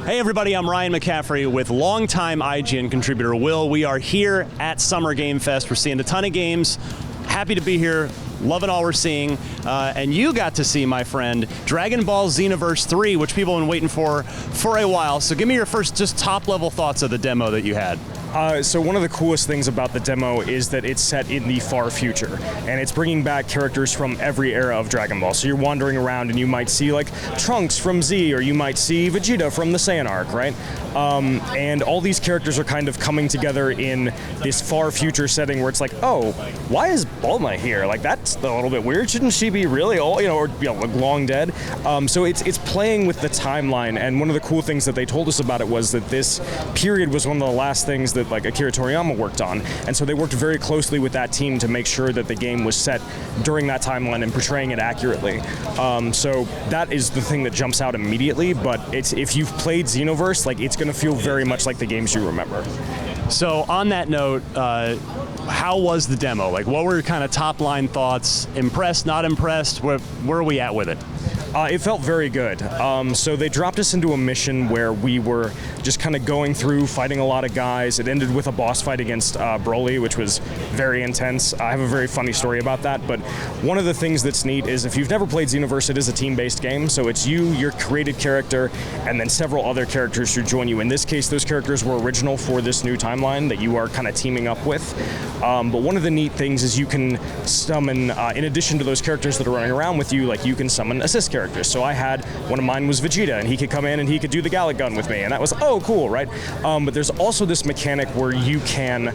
Hey everybody, I'm Ryan McCaffrey with longtime IGN contributor Will. We are here at Summer Game Fest. We're seeing a ton of games. Happy to be here. Loving all we're seeing. And you got to see, my friend, Dragon Ball Xenoverse 3, which people have been waiting for a while. So give me your first just top level thoughts of the demo that you had. So one of the coolest things about the demo is that it's set in the far future, and it's bringing back characters from every era of Dragon Ball. So you're wandering around and you might see like Trunks from Z, or you might see Vegeta from the Saiyan arc, right? And all these characters are kind of coming together in this far future setting where it's like, oh, why is Bulma here? Like, that's a little bit weird. Shouldn't she be really old, or like long dead? So it's playing with the timeline, and one of the cool things that they told us about it was that this period was one of the last things that like Akira Toriyama worked on, and so they worked very closely with that team to make sure that the game was set during that timeline and portraying it accurately. So that is the thing that jumps out immediately, but if you've played Xenoverse, like, it's going to feel very much like the games you remember. So on that note, how was the demo? Like, what were your kind of top line thoughts? Impressed, not impressed? Where are we at with it? It felt very good. So they dropped us into a mission where we were just kind of going through, fighting a lot of guys. It ended with a boss fight against Broly, which was very intense. I have a very funny story about that, but one of the things that's neat is if you've never played Xenoverse, it is a team-based game, so it's you, your created character, and then several other characters who join you. In this case, those characters were original for this new timeline that you are kind of teaming up with. But one of the neat things is you can summon, in addition to those characters that are running around with you, like, you can summon assist characters. So I had, one of mine was Vegeta, and he could come in and he could do the Gallic gun with me, and that was, oh, cool, right? But there's also this mechanic where you can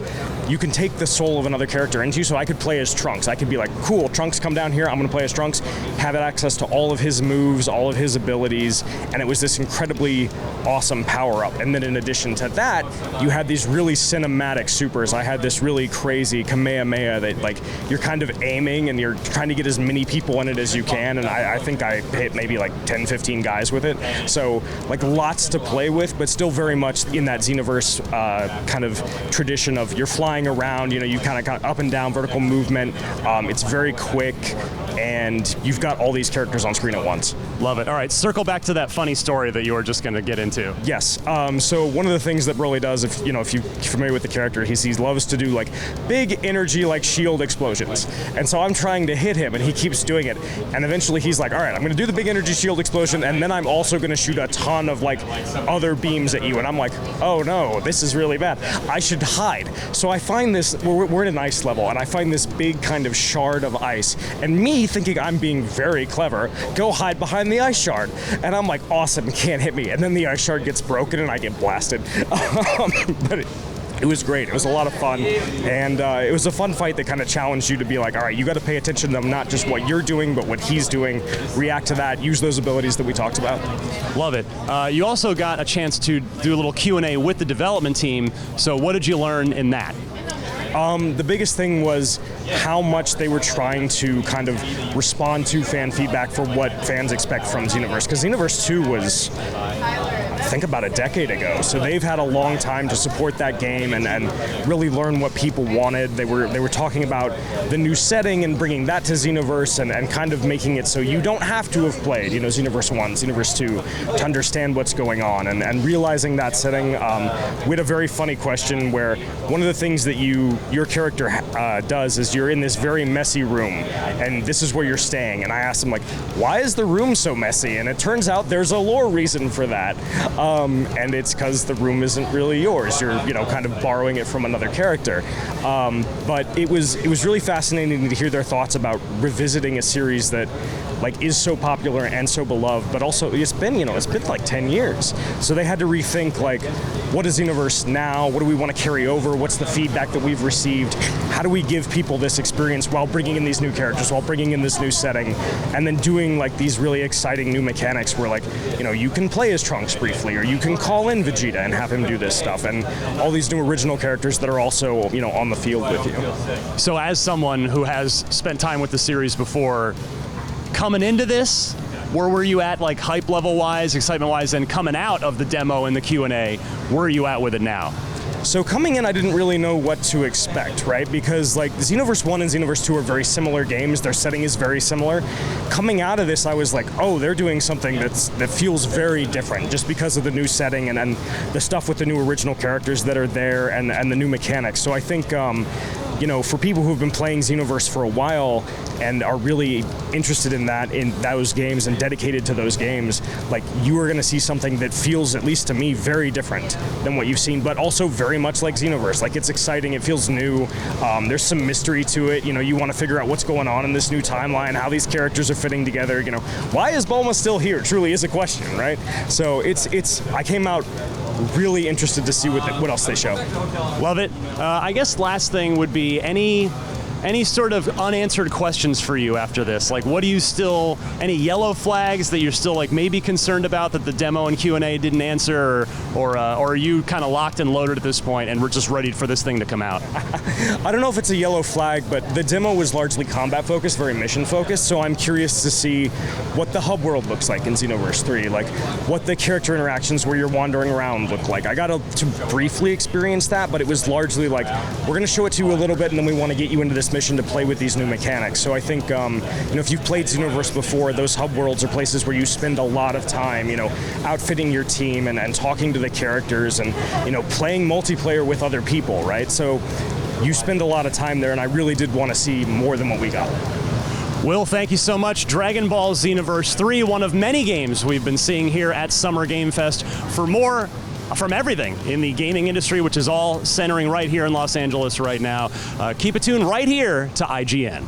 take the soul of another character into you. So I could play as Trunks. I could be like, cool, Trunks, come down here, I'm gonna play as Trunks, have access to all of his moves, all of his abilities, and it was this incredibly awesome power-up. And then in addition to that, you had these really cinematic supers. I had this really crazy Kamehameha that, like, you're kind of aiming and you're trying to get as many people in it as you can, and I think I hit maybe like 10, 15 guys with it. So, like, lots to play with, but still very much in that Xenoverse kind of tradition of you're flying around, you kind of up and down vertical movement. It's very quick, and you've got all these characters on screen at once. Love it. All right, circle back to that funny story that you were just going to get into. Yes. So one of the things that Broly does, if you're familiar with the character, he loves to do like big energy, like shield explosions. And so I'm trying to hit him, and he keeps doing it. And eventually he's like, all right, I'm going to do the big energy shield explosion, and then I'm also going to shoot a ton of like other beams at you. And I'm like, oh no, this is really bad. I should hide. So I find this, we're in an ice level, and I find this big kind of shard of ice. And me, thinking I'm being very clever, go hide behind the ice shard. And I'm like, awesome, can't hit me. And then the ice shard gets broken and I get blasted. But it was great. It was a lot of fun, and it was a fun fight that kind of challenged you to be like, all right, you got to pay attention to them, not just what you're doing, but what he's doing. React to that. Use those abilities that we talked about. Love it. You also got a chance to do a little Q&A with the development team. So what did you learn in that? The biggest thing was how much they were trying to kind of respond to fan feedback for what fans expect from Xenoverse, because Xenoverse 2 was, I think, about a decade ago. So they've had a long time to support that game and really learn what people wanted. They were talking about the new setting and bringing that to Xenoverse and kind of making it so you don't have to have played, Xenoverse 1, Xenoverse 2 to understand what's going on, and realizing that setting. We had a very funny question where one of the things that your character does is you're in this very messy room, and this is where you're staying. And I asked him, like, why is the room so messy? And it turns out there's a lore reason for that. And it's because the room isn't really yours. You're, kind of borrowing it from another character. But it was really fascinating to hear their thoughts about revisiting a series that, like, is so popular and so beloved, but also it's been like 10 years. So they had to rethink, like, what is Xenoverse now? What do we want to carry over? What's the feedback that we've received? How do we give people this experience while bringing in these new characters, while bringing in this new setting, and then doing, like, these really exciting new mechanics where, like, you can play as Trunks briefly, or you can call in Vegeta and have him do this stuff, and all these new original characters that are also, on the field with you. So as someone who has spent time with the series before, coming into this, where were you at, like, hype level wise, excitement wise, and coming out of the demo and the Q&A, where are you at with it now? So coming in, I didn't really know what to expect, right? Because like Xenoverse 1 and Xenoverse 2 are very similar games. Their setting is very similar. Coming out of this, I was like, oh, they're doing something that feels very different just because of the new setting and the stuff with the new original characters that are there and the new mechanics. So I think, you know, for people who have been playing Xenoverse for a while and are really interested in those games and dedicated to those games, like you are going to see something that feels, at least to me, very different than what you've seen, but also very much like Xenoverse. Like it's exciting, it feels new. There's some mystery to it. You know, you want to figure out what's going on in this new timeline, how these characters are fitting together. You know, why is Bulma still here? Truly is a question, right? So I came out really interested to see what else they show. Love it. I guess last thing would be any sort of unanswered questions for you after this? Like, what do you still, any yellow flags that you're still like maybe concerned about that the demo and Q&A didn't answer, or are you kind of locked and loaded at this point and we're just ready for this thing to come out? I don't know if it's a yellow flag, but the demo was largely combat focused, very mission focused, so I'm curious to see what the hub world looks like in Xenoverse 3, like what the character interactions where you're wandering around look like. I got to briefly experience that, but it was largely like, we're going to show it to you a little bit and then we want to get you into this mission to play with these new mechanics. So I think, you know, if you've played Xenoverse before, those hub worlds are places where you spend a lot of time, you know, outfitting your team and talking to the characters and, you know, playing multiplayer with other people, right? So you spend a lot of time there, and I really did want to see more than what we got. Will, thank you so much. Dragon Ball Xenoverse 3, one of many games we've been seeing here at Summer Game Fest. For more from everything in the gaming industry, which is all centering right here in Los Angeles right now, keep it tuned right here to IGN.